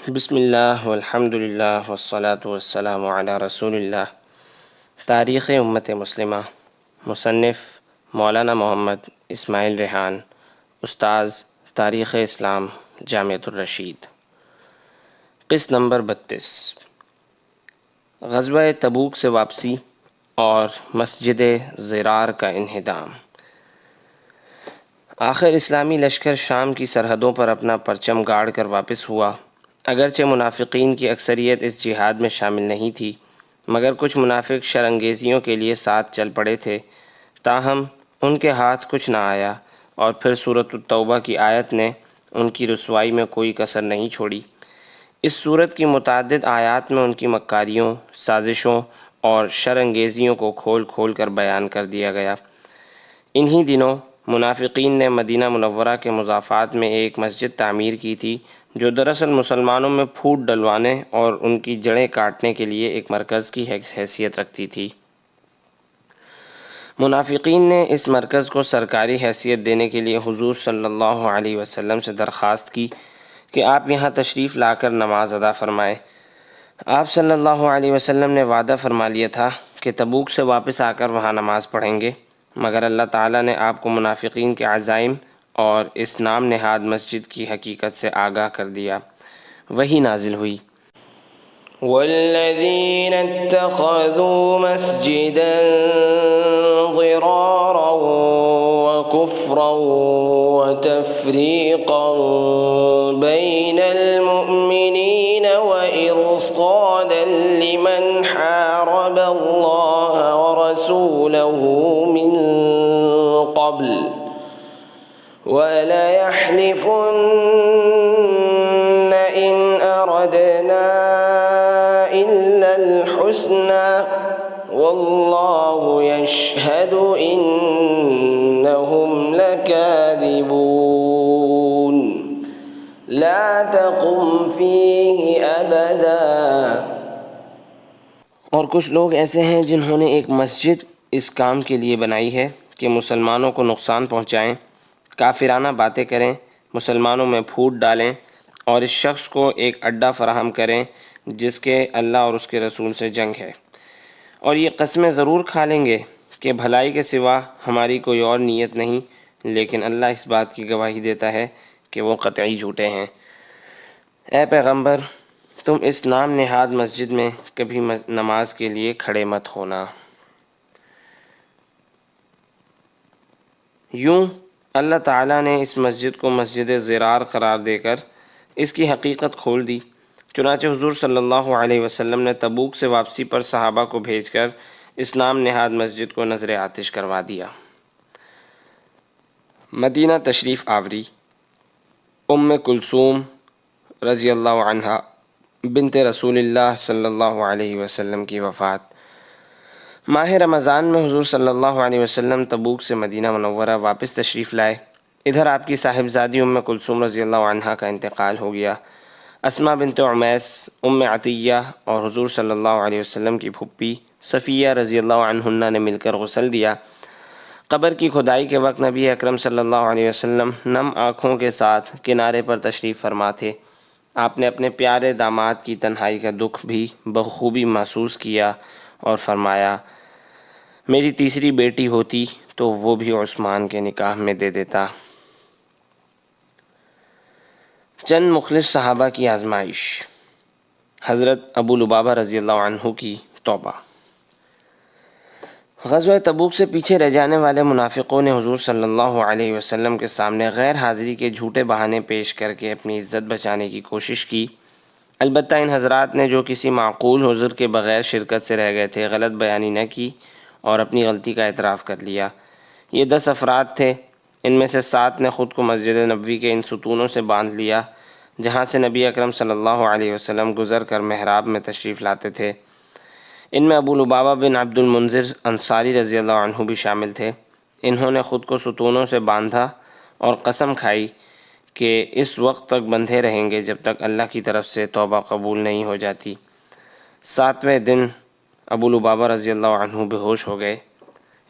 بسم اللہ والحمد للہ والصلاة والسلام علی رسول اللہ۔ تاریخ امت مسلمہ، مصنف مولانا محمد اسماعیل ریحان، استاذ تاریخ اسلام، جامعۃ الرشید۔ قسط نمبر 32، غزوہ تبوک سے واپسی اور مسجد ضرار کا انہدام۔ آخر اسلامی لشکر شام کی سرحدوں پر اپنا پرچم گاڑ کر واپس ہوا۔ اگرچہ منافقین کی اکثریت اس جہاد میں شامل نہیں تھی، مگر کچھ منافق شرانگیزیوں کے لیے ساتھ چل پڑے تھے، تاہم ان کے ہاتھ کچھ نہ آیا، اور پھر سورۃ التوبہ کی آیت نے ان کی رسوائی میں کوئی کسر نہیں چھوڑی۔ اس سورت کی متعدد آیات میں ان کی مکاریوں، سازشوں اور شرانگیزیوں کو کھول کھول کر بیان کر دیا گیا۔ انہی دنوں منافقین نے مدینہ منورہ کے مضافات میں ایک مسجد تعمیر کی تھی، جو دراصل مسلمانوں میں پھوٹ ڈلوانے اور ان کی جڑیں کاٹنے کے لیے ایک مرکز کی حیثیت رکھتی تھی۔ منافقین نے اس مرکز کو سرکاری حیثیت دینے کے لیے حضور صلی اللہ علیہ وسلم سے درخواست کی کہ آپ یہاں تشریف لا کر نماز ادا فرمائیں۔ آپ صلی اللہ علیہ وسلم نے وعدہ فرما لیا تھا کہ تبوک سے واپس آ کر وہاں نماز پڑھیں گے، مگر اللہ تعالیٰ نے آپ کو منافقین کے عزائم اور اس نام نہاد مسجد کی حقیقت سے آگاہ کر دیا۔ وحی نازل ہوئی، والذین اتخذوا مسجدا ضرارا وكفرا وتفریقا بین المؤمنین وإرصادا لمن حارب اللہ ورسوله من قبل وَلَيَحْلِفُنَّ إِنْ أَرَدْنَا إِلَّا الْحُسْنَى وَاللَّهُ يَشْهَدُ إِنَّهُمْ لَكَاذِبُونَ لَا تَقُمْ فِيهِ أَبَدًا۔ اور کچھ لوگ ایسے ہیں جنہوں نے ایک مسجد اس کام کے لیے بنائی ہے کہ مسلمانوں کو نقصان پہنچائیں، کافرانہ باتیں کریں، مسلمانوں میں پھوٹ ڈالیں اور اس شخص کو ایک اڈہ فراہم کریں جس کے اللہ اور اس کے رسول سے جنگ ہے، اور یہ قسمیں ضرور کھا لیں گے کہ بھلائی کے سوا ہماری کوئی اور نیت نہیں، لیکن اللہ اس بات کی گواہی دیتا ہے کہ وہ قطعی جھوٹے ہیں۔ اے پیغمبر، تم اس نام نہاد مسجد میں کبھی نماز کے لیے کھڑے مت ہونا۔ یوں اللہ تعالیٰ نے اس مسجد کو مسجد ضرار قرار دے کر اس کی حقیقت کھول دی۔ چنانچہ حضور صلی اللہ علیہ وسلم نے تبوک سے واپسی پر صحابہ کو بھیج کر اس نام نہاد مسجد کو نذر آتش کروا دیا۔ مدینہ تشریف آوری۔ ام کلثوم رضی اللہ عنہا بنت رسول اللہ صلی اللہ علیہ وسلم کی وفات۔ ماہ رمضان میں حضور صلی اللہ علیہ وسلم تبوک سے مدینہ منورہ واپس تشریف لائے۔ ادھر آپ کی صاحبزادی ام کلثوم رضی اللہ عنہا کا انتقال ہو گیا۔ اسماء بنت عمیس، ام عطیہ اور حضور صلی اللہ علیہ وسلم کی پھپھی صفیہ رضی اللہ عنہن نے مل کر غسل دیا۔ قبر کی کھدائی کے وقت نبی اکرم صلی اللہ علیہ وسلم نم آنکھوں کے ساتھ کنارے پر تشریف فرما تھے۔ آپ نے اپنے پیارے داماد کی تنہائی کا دکھ بھی بخوبی محسوس کیا اور فرمایا، میری تیسری بیٹی ہوتی تو وہ بھی عثمان کے نکاح میں دے دیتا۔ چند مخلص صحابہ کی آزمائش۔ حضرت ابو لبابہ رضی اللہ عنہ کی توبہ۔ غزوہ تبوک سے پیچھے رہ جانے والے منافقوں نے حضور صلی اللہ علیہ وسلم کے سامنے غیر حاضری کے جھوٹے بہانے پیش کر کے اپنی عزت بچانے کی کوشش کی۔ البتہ ان حضرات نے جو کسی معقول عذر کے بغیر شرکت سے رہ گئے تھے، غلط بیانی نہ کی اور اپنی غلطی کا اعتراف کر لیا۔ یہ 10 افراد تھے۔ ان میں سے 7 نے خود کو مسجد نبوی کے ان ستونوں سے باندھ لیا جہاں سے نبی اکرم صلی اللہ علیہ وسلم گزر کر محراب میں تشریف لاتے تھے۔ ان میں ابو لبابہ بن عبد المنذر انصاری رضی اللہ عنہ بھی شامل تھے۔ انہوں نے خود کو ستونوں سے باندھا اور قسم کھائی کہ اس وقت تک بندھے رہیں گے جب تک اللہ کی طرف سے توبہ قبول نہیں ہو جاتی۔ 7ویں دن ابو لبابہ رضی اللہ عنہ بے ہوش ہو گئے۔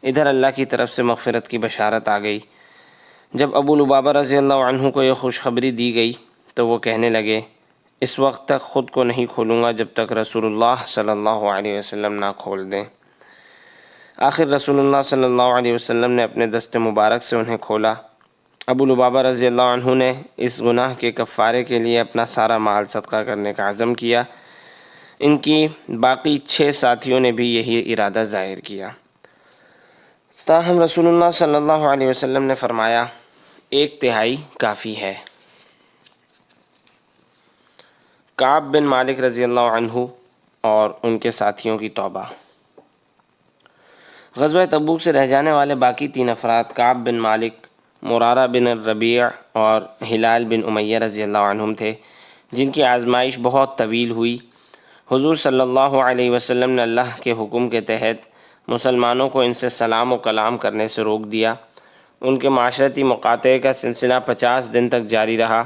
ادھر اللہ کی طرف سے مغفرت کی بشارت آ گئی۔ جب ابو لبابہ رضی اللہ عنہ کو یہ خوشخبری دی گئی تو وہ کہنے لگے، اس وقت تک خود کو نہیں کھولوں گا جب تک رسول اللہ صلی اللہ علیہ وسلم نہ کھول دیں۔ آخر رسول اللہ صلی اللہ علیہ وسلم نے اپنے دست مبارک سے انہیں کھولا۔ ابو لبابہ رضی اللہ عنہ نے اس گناہ کے کفارے کے لیے اپنا سارا مال صدقہ کرنے کا عزم کیا۔ ان کی باقی 6 ساتھیوں نے بھی یہی ارادہ ظاہر کیا، تاہم رسول اللہ صلی اللہ علیہ وسلم نے فرمایا 1/3 کافی ہے۔ کعب بن مالک رضی اللہ عنہ اور ان کے ساتھیوں کی توبہ۔ غزوہ تبوک سے رہ جانے والے باقی 3 افراد کعب بن مالک، مرارہ بن الربیع اور ہلال بن امیہ رضی اللہ عنہم تھے، جن کی آزمائش بہت طویل ہوئی۔ حضور صلی اللہ علیہ وسلم نے اللہ کے حکم کے تحت مسلمانوں کو ان سے سلام و کلام کرنے سے روک دیا۔ ان کے معاشرتی مقاطعے کا سلسلہ 50 دن تک جاری رہا۔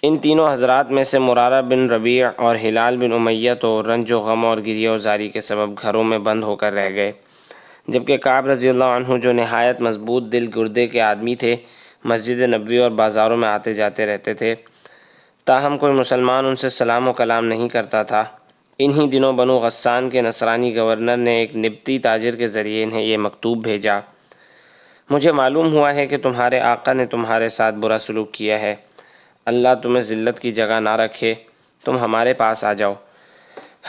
ان تینوں حضرات میں سے مرارہ بن ربیع اور ہلال بن امیہ تو رنج و غم اور گریہ و زاری کے سبب گھروں میں بند ہو کر رہ گئے، جبکہ کعب رضی اللہ عنہ جو نہایت مضبوط دل گردے کے آدمی تھے، مسجد نبوی اور بازاروں میں آتے جاتے رہتے تھے، تاہم کوئی مسلمان ان سے سلام و کلام نہیں کرتا تھا۔ انہی دنوں بنو غسان کے نصرانی گورنر نے ایک نبطی تاجر کے ذریعے انہیں یہ مکتوب بھیجا: مجھے معلوم ہوا ہے کہ تمہارے آقا نے تمہارے ساتھ برا سلوک کیا ہے، اللہ تمہیں ذلت کی جگہ نہ رکھے، تم ہمارے پاس آ جاؤ،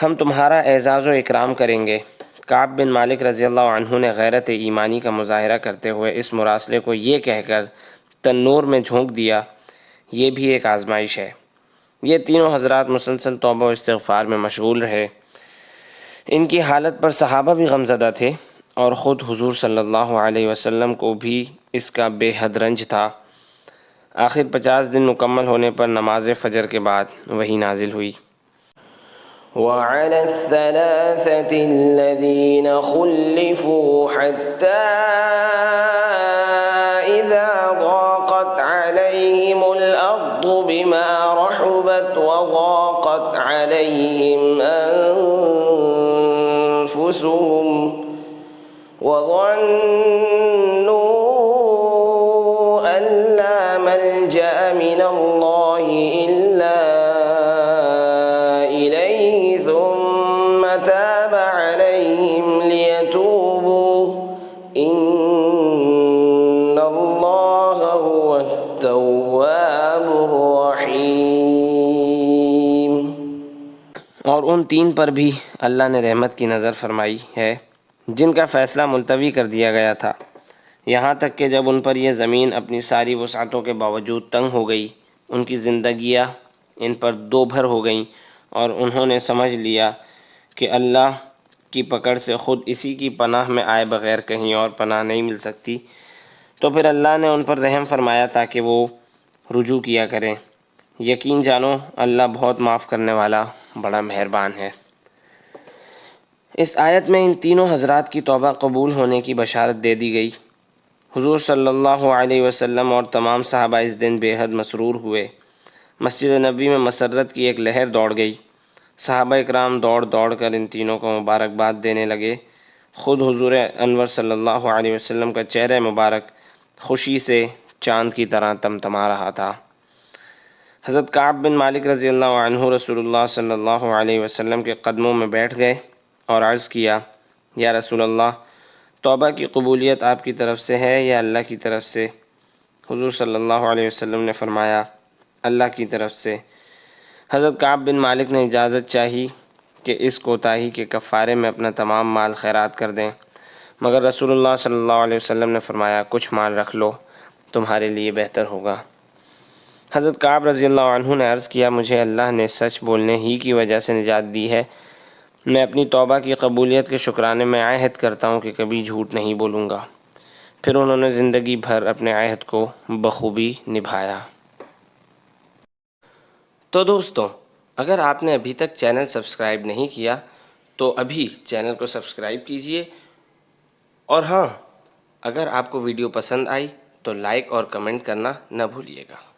ہم تمہارا اعزاز و اکرام کریں گے۔ کعب بن مالک رضی اللہ عنہ نے غیرت ایمانی کا مظاہرہ کرتے ہوئے اس مراسلے کو یہ کہہ کر تنور میں جھونک دیا: یہ بھی ایک آزمائش ہے۔ یہ تینوں حضرات مسلسل توبہ و استغفار میں مشغول رہے۔ ان کی حالت پر صحابہ بھی غمزدہ تھے اور خود حضور صلی اللہ علیہ وسلم کو بھی اس کا بے حد رنج تھا۔ آخر 50 دن مکمل ہونے پر نماز فجر کے بعد وحی نازل ہوئی: وعلى الثلاثة الذين خلفوا حتى إذا ضاقت عليهم الأرض بما رحبت وضاقت عليهم أنفسهم وظنوا أن لا ملجأ من الله إلا تاب عليهم ليتوبوا إن الله هو التواب الرحيم۔ اور ان 3 پر بھی اللہ نے رحمت کی نظر فرمائی ہے جن کا فیصلہ ملتوی کر دیا گیا تھا، یہاں تک کہ جب ان پر یہ زمین اپنی ساری وسعتوں کے باوجود تنگ ہو گئی، ان کی زندگیاں ان پر 2 بھر ہو گئیں اور انہوں نے سمجھ لیا کہ اللہ کی پکڑ سے خود اسی کی پناہ میں آئے بغیر کہیں اور پناہ نہیں مل سکتی، تو پھر اللہ نے ان پر رحم فرمایا تاکہ وہ رجوع کیا کریں۔ یقین جانو اللہ بہت معاف کرنے والا بڑا مہربان ہے۔ اس آیت میں ان تینوں حضرات کی توبہ قبول ہونے کی بشارت دے دی گئی۔ حضور صلی اللہ علیہ وسلم اور تمام صحابہ اس دن بے حد مسرور ہوئے۔ مسجد نبوی میں مسرت کی ایک لہر دوڑ گئی۔ صحابہ اکرام دوڑ کر ان تینوں کو مبارکباد دینے لگے۔ خود حضور انور صلی اللہ علیہ وسلم کا چہرہ مبارک خوشی سے چاند کی طرح تمتما رہا تھا۔ حضرت کعب بن مالک رضی اللہ عنہ رسول اللہ صلی اللہ علیہ وسلم کے قدموں میں بیٹھ گئے اور عرض کیا: یا رسول اللہ، توبہ کی قبولیت آپ کی طرف سے ہے یا اللہ کی طرف سے؟ حضور صلی اللہ علیہ وسلم نے فرمایا: اللہ کی طرف سے۔ حضرت کعب بن مالک نے اجازت چاہی کہ اس کوتاہی کے کفارے میں اپنا تمام مال خیرات کر دیں، مگر رسول اللہ صلی اللہ علیہ وسلم نے فرمایا: کچھ مال رکھ لو، تمہارے لیے بہتر ہوگا۔ حضرت کعب رضی اللہ عنہ نے عرض کیا: مجھے اللہ نے سچ بولنے ہی کی وجہ سے نجات دی ہے، میں اپنی توبہ کی قبولیت کے شکرانے میں عہد کرتا ہوں کہ کبھی جھوٹ نہیں بولوں گا۔ پھر انہوں نے زندگی بھر اپنے عہد کو بخوبی نبھایا۔ تو دوستوں، اگر آپ نے ابھی تک چینل سبسکرائب نہیں کیا تو ابھی چینل کو سبسکرائب کیجئے، اور ہاں، اگر آپ کو ویڈیو پسند آئی تو لائک اور کمنٹ کرنا نہ بھولیے گا۔